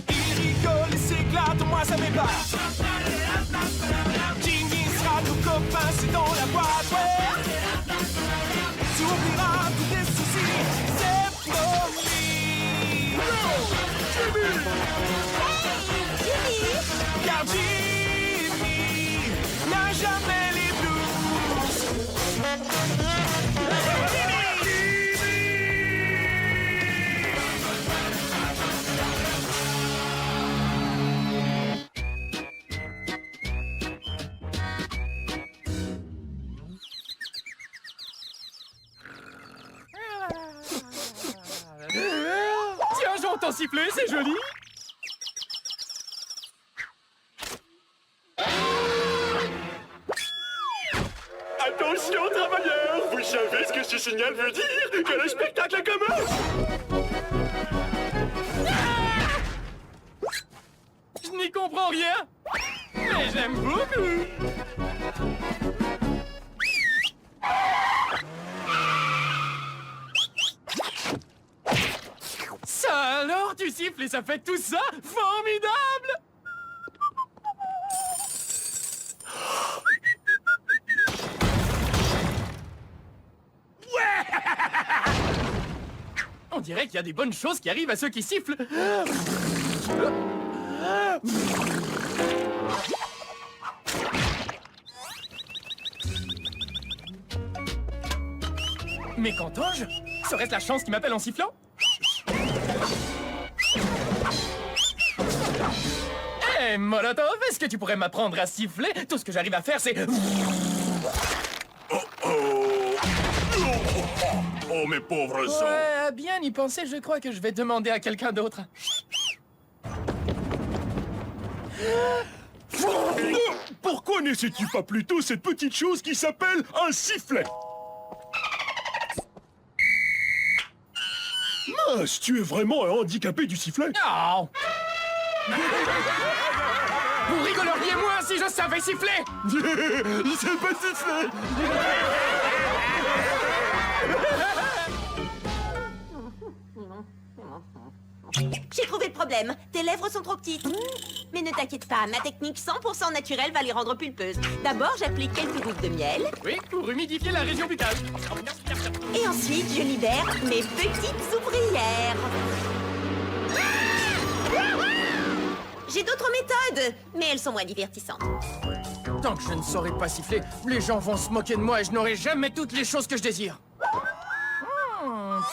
Il rigole et s'éclate, moi ça m'épate. Jimmy sera ton copain, c'est dans la boîte, ouais. Tu oublieras tous tes soucis, c'est promis. Jimmy! Hey, Jimmy! Car Jimmy n'a jamais les blues. Tiens, j'entends siffler, c'est joli. Attention, travailleurs! Vous savez ce que ce signal veut dire? Que le spectacle commence! Je n'y comprends rien, mais j'aime beaucoup. Ça alors, tu siffles et ça fait tout ça? Formidable! On dirait qu'il y a des bonnes choses qui arrivent à ceux qui sifflent. Mais qu'entends-je? Serait-ce la chance qui m'appelle en sifflant? Hé, Molotov, est-ce que tu pourrais m'apprendre à siffler? Tout ce que j'arrive à faire, c'est... Oh, mes pauvres os! Ouais, à bien y penser, je crois que je vais demander à quelqu'un d'autre. Pourquoi n'essaies-tu pas plutôt cette petite chose qui s'appelle un sifflet? Mince, tu es vraiment un handicapé du sifflet? Non! Vous rigoleriez moins si je savais siffler! C'est pas sifflet! J'ai trouvé le problème. Tes lèvres sont trop petites. Mais ne t'inquiète pas, ma technique 100% naturelle va les rendre pulpeuses. D'abord, j'applique quelques gouttes de miel. Oui, pour humidifier la région buccale. Et ensuite, je libère mes petites ouvrières. J'ai d'autres méthodes, mais elles sont moins divertissantes. Tant que je ne saurai pas siffler, les gens vont se moquer de moi et je n'aurai jamais toutes les choses que je désire.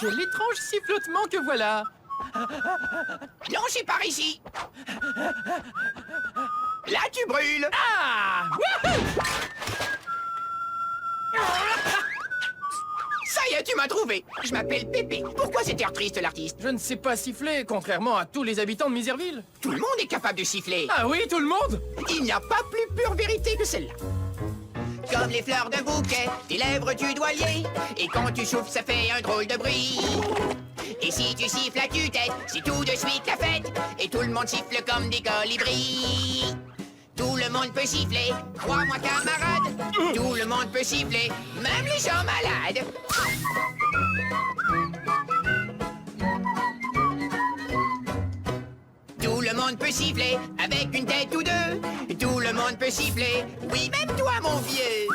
Quel étrange sifflotement que voilà. Non, c'est par ici. Là, tu brûles. Ah! Wouhou! Ça y est, tu m'as trouvé. Je m'appelle Pépé. Pourquoi cet air triste, l'artiste? Je ne sais pas siffler, contrairement à tous les habitants de Miserville. Tout le monde est capable de siffler. Ah oui, tout le monde? Il n'y a pas plus pure vérité que celle-là. Comme les fleurs d'un bouquet, tes lèvres tu dois lier. Et quand tu souffles, ça fait un drôle de bruit. Et si tu siffles à tue-tête, c'est tout de suite la fête. Et tout le monde siffle comme des colibris. Tout le monde peut siffler, crois-moi camarade. Tout le monde peut siffler, même les gens malades. Tout le monde peut siffler, avec une tête ou deux. Tout le monde peut siffler, oui, même toi, mon vieux.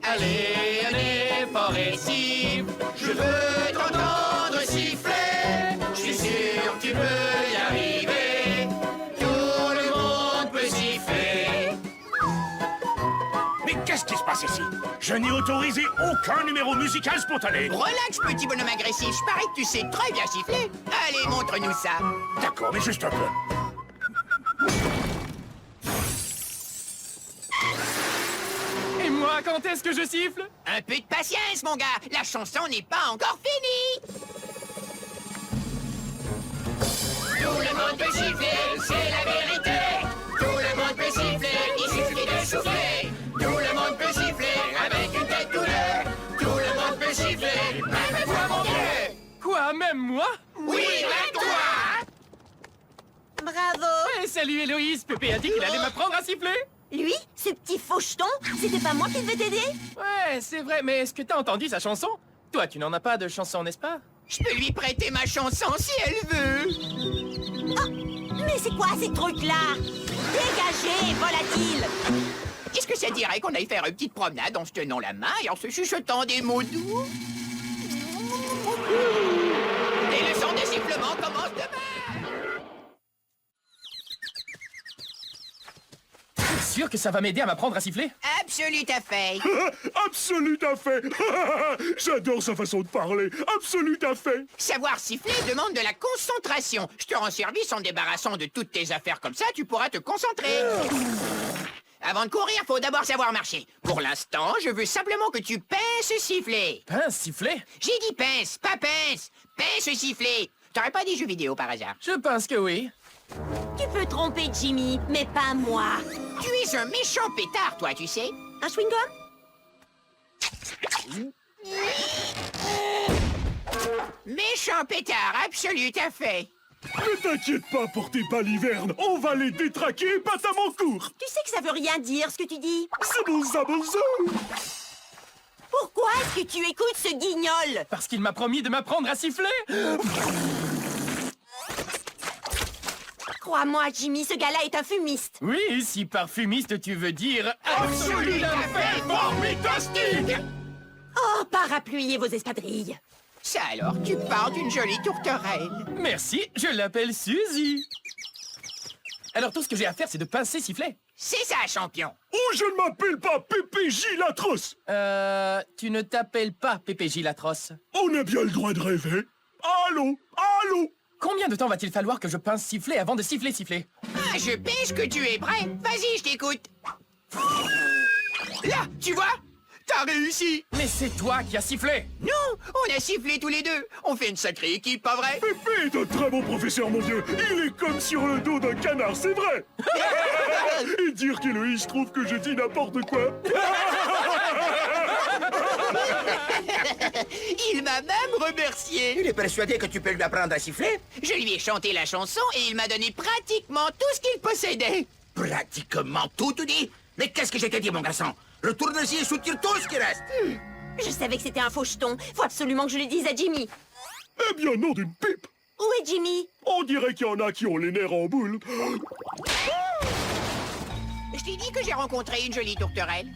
Allez, allez, fort et siffle. Je veux t'entendre siffler. Je suis sûr que tu peux y arriver. Tout le monde peut siffler. Mais qu'est-ce qui se passe ici? Je n'ai autorisé aucun numéro musical spontané. Relax, petit bonhomme agressif. Je parie que tu sais très bien siffler. Allez, montre-nous ça. D'accord, mais juste un peu. Et moi, quand est-ce que je siffle? Un peu de patience, mon gars. La chanson n'est pas encore finie. Tout le monde peut siffler, c'est la vérité. Tout le monde peut siffler, il suffit de souffler. Tout le monde peut siffler, avec une tête ou deux. Tout le monde peut siffler, même toi, mon vieux. Quoi, même moi? Oui, même toi. Bravo! Eh, salut Héloïse, Pépé a dit qu'il allait m'apprendre à siffler. Lui, Ce petit faucheton, c'était pas moi qui devais t'aider? Ouais, c'est vrai, mais est-ce que t'as entendu sa chanson? Toi, tu n'en as pas de chanson, n'est-ce pas? Je peux lui prêter ma chanson si elle veut. Mais c'est quoi ces trucs-là? Dégagez, volatile! Est-ce que ça dirait qu'on aille faire une petite promenade en se tenant la main et en se chuchotant des mots doux? Les leçons de sifflement commencent demain. T'es sûr que ça va m'aider à m'apprendre à siffler? Absolument à fait. Absolument à fait. J'adore sa façon de parler. Absolument à fait. Savoir siffler demande de la concentration. Je te rends service en débarrassant de toutes tes affaires comme ça, tu pourras te concentrer. Avant de courir, faut d'abord savoir marcher. Pour l'instant, je veux simplement que tu pinces siffler. Pince, siffler? J'ai dit pince, pas pince. Pince siffler. T'aurais pas dit jeux vidéo par hasard? Je pense que oui. Tu peux tromper Jimmy, mais pas moi. Tu es un méchant pétard, toi, tu sais. Un chewing-gum? Méchant pétard, absolument à fait. Ne t'inquiète pas pour tes balivernes. On va les détraquer patamment court. Tu sais que ça veut rien dire ce que tu dis. C'est bon, ça, bon, ça. Pourquoi est-ce que tu écoutes ce guignol? Parce qu'il m'a promis de m'apprendre à siffler. Crois-moi, Jimmy, ce gars-là est un fumiste. Oui, si par fumiste tu veux dire absolument fait fantastique. Oh, parapluyez vos espadrilles. Ça alors, tu pars d'une jolie tourterelle. Merci, je l'appelle Suzy. Alors tout ce que j'ai à faire, c'est de pincer siffler. C'est ça, champion. Oh, je ne m'appelle pas Pépé Gilatros. Tu ne t'appelles pas Pépé Gilatros. On a bien le droit de rêver. Allô, allô. Combien de temps va-t-il falloir que je pince siffler avant de siffler? Ah, je pêche que tu es prêt. Vas-y, je t'écoute. Là, tu vois? T'as réussi. Mais c'est toi qui as sifflé. Non, on a sifflé tous les deux. On fait une sacrée équipe, pas vrai? Pépé est un très bon professeur, mon vieux. Il est comme sur le dos d'un canard, c'est vrai. Et dire qu'Héloïse trouve que je dis n'importe quoi. Il m'a même remercié. Il est persuadé que tu peux lui apprendre à siffler? Je lui ai chanté la chanson et il m'a donné pratiquement tout ce qu'il possédait. Pratiquement tout, tu dis? Mais qu'est-ce que je t'ai dit, mon garçon? Retourne-y et soutire tout ce qui reste. Je savais que c'était un faucheton. Faut absolument que je le dise à Jimmy. Eh bien, non d'une pipe. Où est Jimmy? On dirait qu'il y en a qui ont les nerfs en boule. Je t'ai dit que j'ai rencontré une jolie tourterelle.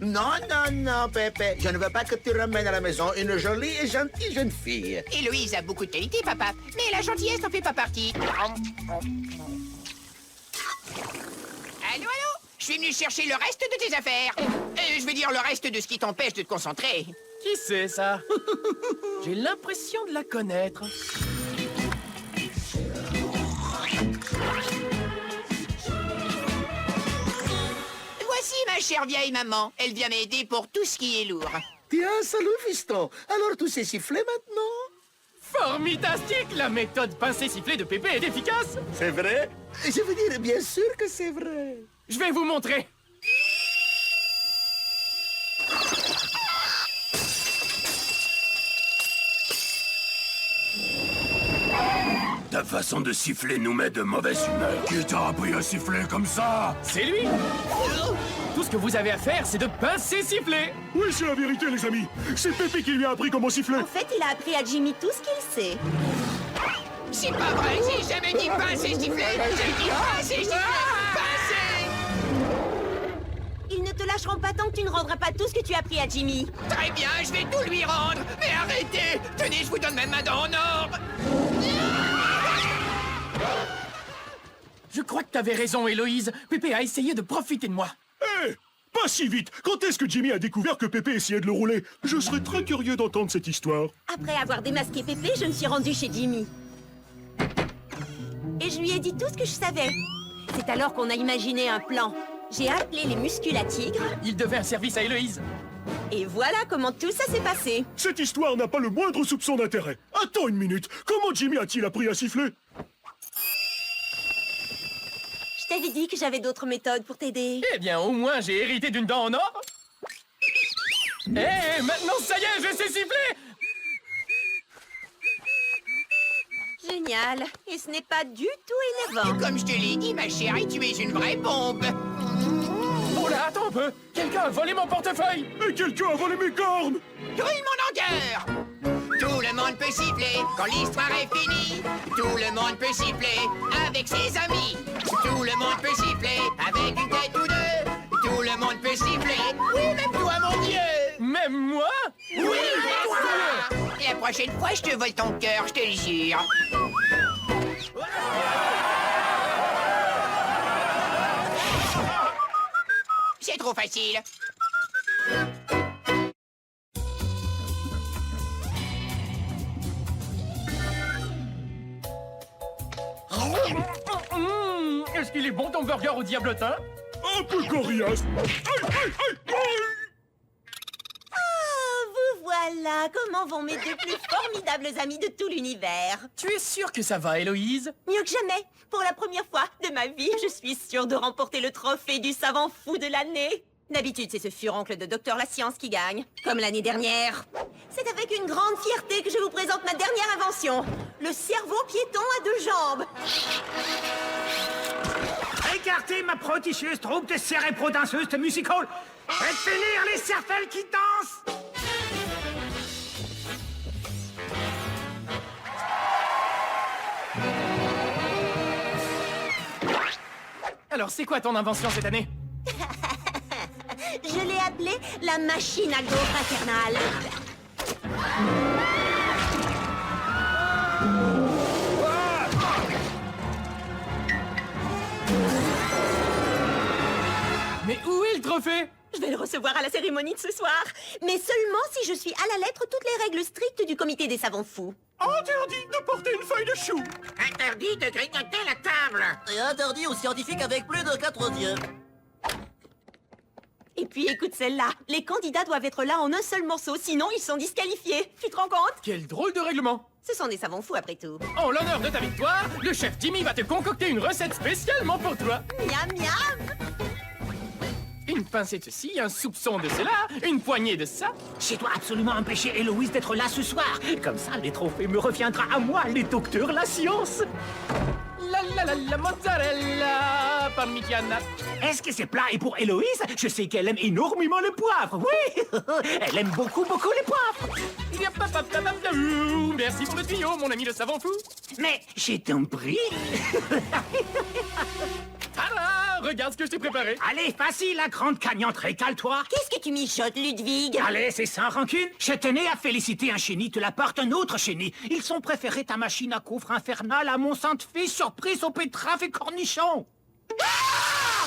Non, non, non, Pépé. Je ne veux pas que tu ramènes à la maison une jolie et gentille jeune fille. Héloïse a beaucoup de qualités, papa, mais la gentillesse n'en fait pas partie. Allô, allô? Je suis venu chercher le reste de tes affaires. Je veux dire le reste de ce qui t'empêche de te concentrer. Qui c'est ça? J'ai l'impression de la connaître. Voici ma chère vieille maman. Elle vient m'aider pour tout ce qui est lourd. Tiens, salut, fiston. Alors tu sais siffler maintenant? Formitastique! La méthode pincer-siffler de Pépé est efficace! C'est vrai? Je veux dire, bien sûr que c'est vrai. Je vais vous montrer! Ta façon de siffler nous met de mauvaise humeur. Qui t'a appris à siffler comme ça? C'est lui! Tout ce que vous avez à faire, c'est de pincer-siffler! Oui, c'est la vérité, les amis. C'est Pépé qui lui a appris comment siffler. En fait, il a appris à Jimmy tout ce qu'il sait. C'est pas vrai, j'ai jamais dit pincer, siffler. J'ai dit pincer, siffler. Pincer! Ils ne te lâcheront pas tant que tu ne rendras pas tout ce que tu as appris à Jimmy. Très bien, je vais tout lui rendre. Mais arrêtez! Tenez, je vous donne ma main en or. Je crois que t'avais raison, Héloïse. Pépé a essayé de profiter de moi. Hé, pas si vite. Quand est-ce que Jimmy a découvert que Pépé essayait de le rouler? Je serais très curieux d'entendre cette histoire. Après avoir démasqué Pépé, je me suis rendue chez Jimmy. Et je lui ai dit tout ce que je savais. C'est alors qu'on a imaginé un plan. J'ai appelé les musculatigres. Il devait un service à Héloïse. Et voilà comment tout ça s'est passé. Cette histoire n'a pas le moindre soupçon d'intérêt. Attends une minute. Comment Jimmy a-t-il appris à siffler? Je t'avais dit que j'avais d'autres méthodes pour t'aider. Eh bien, au moins, j'ai hérité d'une dent en or. Eh, maintenant, ça y est, je sais siffler! Génial. Et ce n'est pas du tout énervant. Comme je te l'ai dit, ma chérie, tu es une vraie bombe. Oh là, attends un peu. Quelqu'un a volé mon portefeuille. Et quelqu'un a volé mes cornes. Tout le monde en cœur. Tout le monde peut siffler quand l'histoire est finie. Tout le monde peut siffler avec ses amis. Tout le monde peut siffler avec une tête ou deux. Tout le monde peut siffler. Oui, même toi, mon Dieu. Même moi? Oui, même toi. La prochaine fois, je te vole ton cœur, je te le jure. C'est trop facile. Est-ce qu'il est bon ton burger au diablotin? Un peu coriace. Aïe, aïe, aïe, aïe. Ah, vous voilà. Comment vont mes deux plus formidables amis de tout l'univers? Tu es sûre que ça va, Héloïse? Mieux que jamais. Pour la première fois de ma vie, je suis sûre de remporter le trophée du savant fou de l'année. D'habitude, c'est ce furoncle de Docteur La Science qui gagne, comme l'année dernière. C'est avec une grande fierté que je vous présente ma dernière invention, le cerveau piéton à deux jambes. Écartez ma prodigieuse troupe de cérébro-danseuses de musical. Faites finir les cervelles qui dansent. Alors, c'est quoi ton invention cette année? Je l'ai appelée la machine à gaufres infernale. Mais où est le trophée? Je vais le recevoir à la cérémonie de ce soir. Mais seulement si je suis à la lettre toutes les règles strictes du comité des savants fous. Interdit de porter une feuille de chou. Interdit de grignoter la table. Et interdit aux scientifiques avec plus de 4 yeux. Et puis écoute celle-là. Les candidats doivent être là en un seul morceau, sinon ils sont disqualifiés. Tu te rends compte? Quel drôle de règlement! Ce sont des savants fous après tout. En l'honneur de ta victoire, le chef Jimmy va te concocter une recette spécialement pour toi. Miam miam! Une pincée de ceci, un soupçon de cela, une poignée de ça. Je dois absolument empêcher Héloïse d'être là ce soir. Comme ça, les trophées me reviendra à moi, les docteurs La Science. La mozzarella parmigiana. Est-ce que ce plat est pour Héloïse? Je sais qu'elle aime énormément le poivre. Oui, elle aime beaucoup, beaucoup les poivres. Merci pour le tuyau, mon ami le savant fou. Mais je t'en prie. Ah, regarde ce que je t'ai préparé. Allez, facile, la grande gagnante, récale-toi. Qu'est-ce que tu mijotes, Ludwig? Allez, c'est sans rancune. Je tenais à féliciter un chéni de la part d'un autre chéni. Ils sont préférés ta machine à gaufres infernale à mon sainte fille surprise aux betteraves et cornichons. Ah!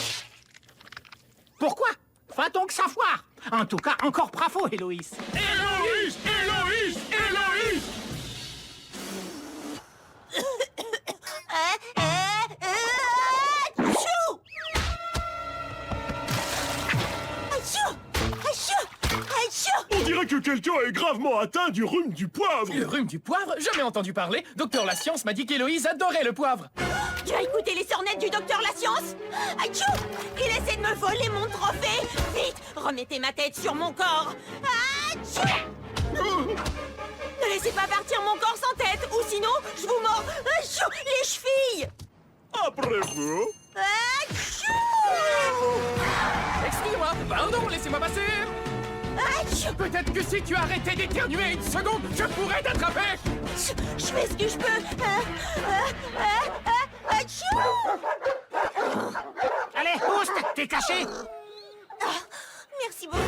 Pourquoi? Va donc savoir. En tout cas, encore bravo, Héloïse. Héloïse, Héloïse, Héloïse. Achou! Achou! Achou! Achou! On dirait que quelqu'un est gravement atteint du rhume du poivre. Le rhume du poivre? Jamais entendu parler. Docteur La Science m'a dit qu'Héloïse adorait le poivre. Tu as écouté les sornettes du docteur La Science? Achou! Il essaie de me voler mon trophée! Vite! Remettez ma tête sur mon corps! Achou! Ne laissez pas partir mon corps sans tête, ou sinon, je vous mords! Achou! Les chevilles! Après vous. Achou! Excusez-moi, pardon, laissez-moi passer. Achou! Peut-être que si tu arrêtais d'éternuer une seconde, je pourrais t'attraper. Je fais ce que je peux! Achou! Allez, pousse, t'es caché. Merci beaucoup!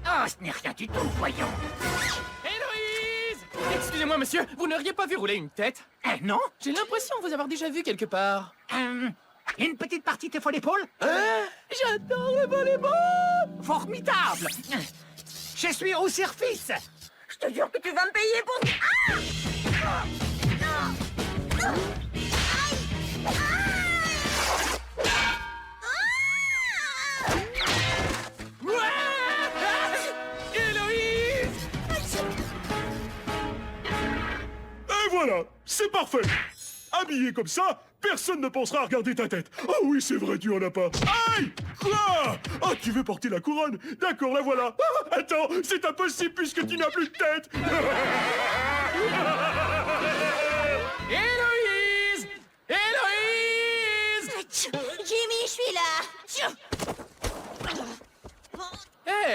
Oh, ce n'est rien du tout, voyons. Héloïse! Excusez-moi, monsieur, vous n'auriez pas vu rouler une tête? Non? J'ai l'impression de vous avoir déjà vu quelque part. Une petite partie de volleyball? J'adore le volleyball! Formidable! Je suis au service. Je te jure que tu vas me payer pour... Héloïse! Et voilà, c'est parfait. Habillé comme ça, personne ne pensera à regarder ta tête. Oh oui, c'est vrai, tu en as pas. Aïe! Quoi? Ah, tu veux porter la couronne? D'accord, la voilà. Ah, attends, c'est impossible puisque tu n'as plus de tête. Héloïse! Héloïse! Jimmy, je suis là!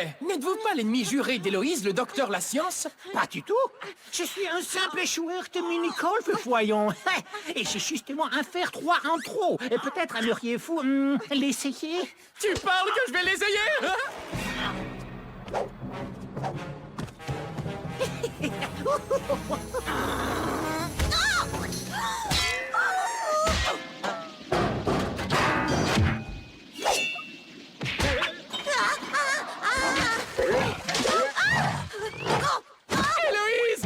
Hé, n'êtes-vous pas l'ennemi juré d'Héloïse, le docteur La Science? Pas du tout. Je suis un simple échoueur de mini-golf, voyons. Et j'ai justement un fer 3 en trop. Et peut-être aimeriez-vous l'essayer? Tu parles que je vais l'essayer, hein? Héloïse!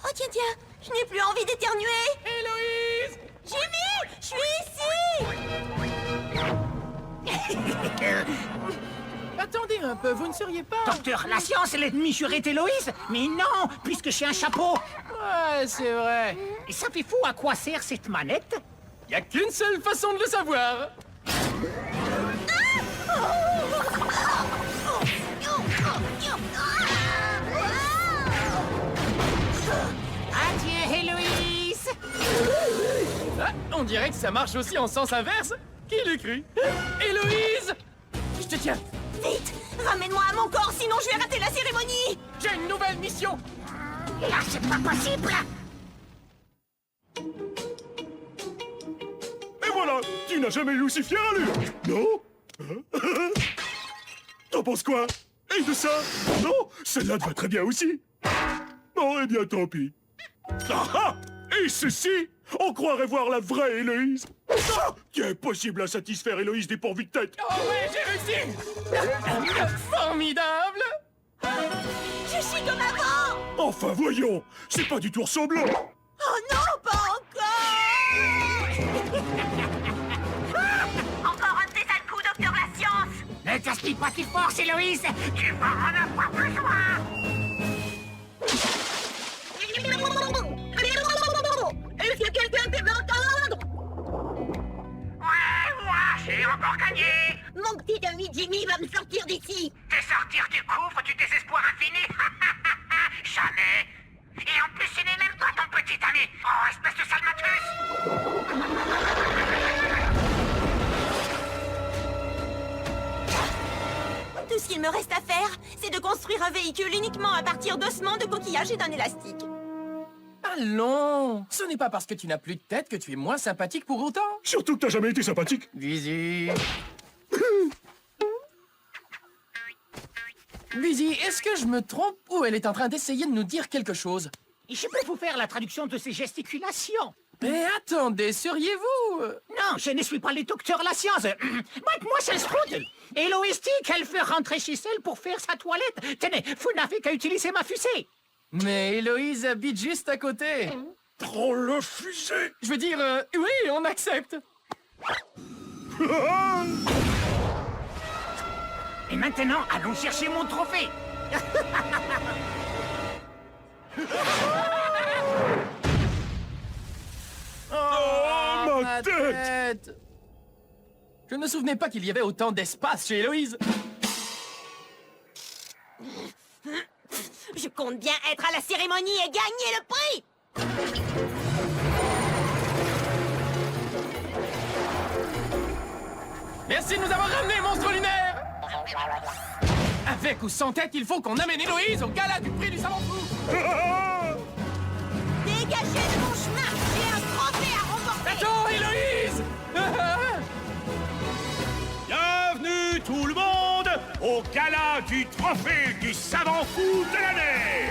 Oh, tiens, je n'ai plus envie d'éternuer. Héloïse! Jimmy, je suis ici. Attendez un peu, vous ne seriez pas... Docteur La Science est l'ennemi juré d'Héloïse? Mais non, puisque j'ai un chapeau. Ouais, c'est vrai. Et savez-vous à quoi sert cette manette? Y a qu'une seule façon de le savoir. Adieu, Héloïse. Ah, on dirait que ça marche aussi en sens inverse. Qui l'eût cru? Héloïse! Je te tiens. Vite, ramène-moi à mon corps, sinon je vais rater la cérémonie. J'ai une nouvelle mission. Là, c'est pas possible. Et voilà, tu n'as jamais eu aussi fière allure, non? T'en penses quoi? Et de ça? Non, celle-là te va très bien aussi. Bon, eh bien, tant pis. Ah ah! Et ceci? On croirait voir la vraie Héloïse. Ah! Qui est possible à satisfaire Héloïse dépourvue de tête? Oh ouais, j'ai réussi. Formidable. Je suis comme avant. Enfin, voyons, c'est pas du tout ressemblant. Oh non, pas encore. Encore un de tes sales coups, docteur La Science. Ne gaspille pas tes forces, Héloïse. Tu vas en avoir besoin. Est-ce que quelqu'un peut m'entendre? Ouais, moi, j'ai encore gagné. Mon petit ami Jimmy va me sortir d'ici. Te sortir du gouffre du désespoir infini? Jamais. Et en plus, ce n'est même pas ton petit ami. Oh, espèce de salmatus. Tout ce qu'il me reste à faire, c'est de construire un véhicule uniquement à partir d'ossements, de coquillages et d'un élastique. Allons, ce n'est pas parce que tu n'as plus de tête que tu es moins sympathique pour autant. Surtout que t'as jamais été sympathique. Busy. Busy, est-ce que je me trompe ou elle est en train d'essayer de nous dire quelque chose? Je peux vous faire la traduction de ces gesticulations. Mais attendez, seriez-vous... Non, je ne suis pas le docteur La Science. Moi, c'est Strudel. Héloïse dit qu'elle fait rentrer chez elle pour faire sa toilette. Tenez, vous n'avez qu'à utiliser ma fusée. Mais Héloïse habite juste à côté. Prends le fusée. Je veux dire, oui, on accepte. Et maintenant, allons chercher mon trophée. Oh, ma tête. Je ne me souvenais pas qu'il y avait autant d'espace chez Héloïse. Je compte bien être à la cérémonie et gagner le prix. Merci de nous avoir ramenés, monstre lunaire. Avec ou sans tête, il faut qu'on amène Héloïse au gala du prix du savant fou. Dégagez de mon chemin. J'ai un trophée à remporter. Attends, Héloïse. Bienvenue tout le monde au gala du trophée du savant fou de l'année.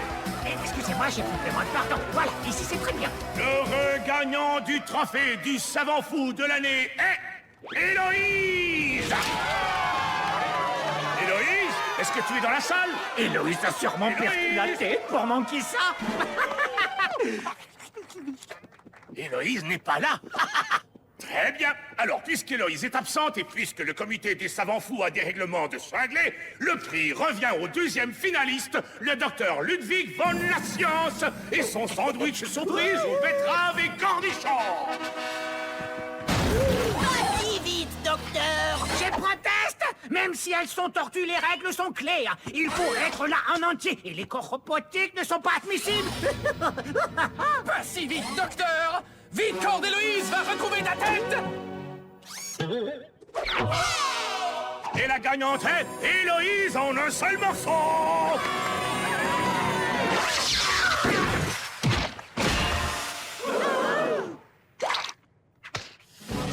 Excusez-moi, j'ai complément de pardon. Voilà, ici c'est très bien. Le gagnant du trophée du savant fou de l'année est Héloïse. Héloïse, est-ce que tu es dans la salle? Héloïse a sûrement perdu la tête pour manquer ça. Héloïse n'est pas là. Très bien. Alors, puisqu'Héloïse est absente et puisque le comité des savants fous a des règlements de cinglés, le prix revient au deuxième finaliste, le docteur Ludwig von La Science et son sandwich surprise aux betteraves et cornichons. Vas-y vite, docteur. Je proteste. Même si elles sont tortues, les règles sont claires. Il faut être là en entier et les corps robotiques ne sont pas admissibles. Pas si vite, docteur. Vite, Cord, Héloïse, va retrouver ta tête! Et la gagnante est Héloïse en un seul morceau.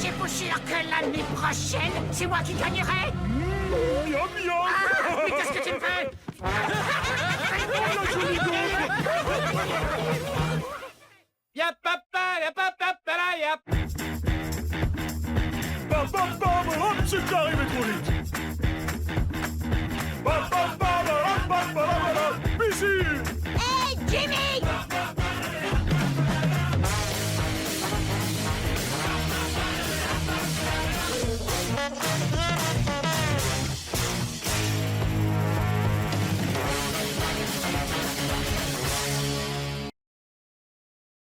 J'ai pour sûr que l'année prochaine, c'est moi qui gagnerai. Miam, miam. Mais qu'est-ce que tu me fais? Yap, papa, yap, papa, yap. Bam, bam, bam. Hop, c'est arrivé trop vite.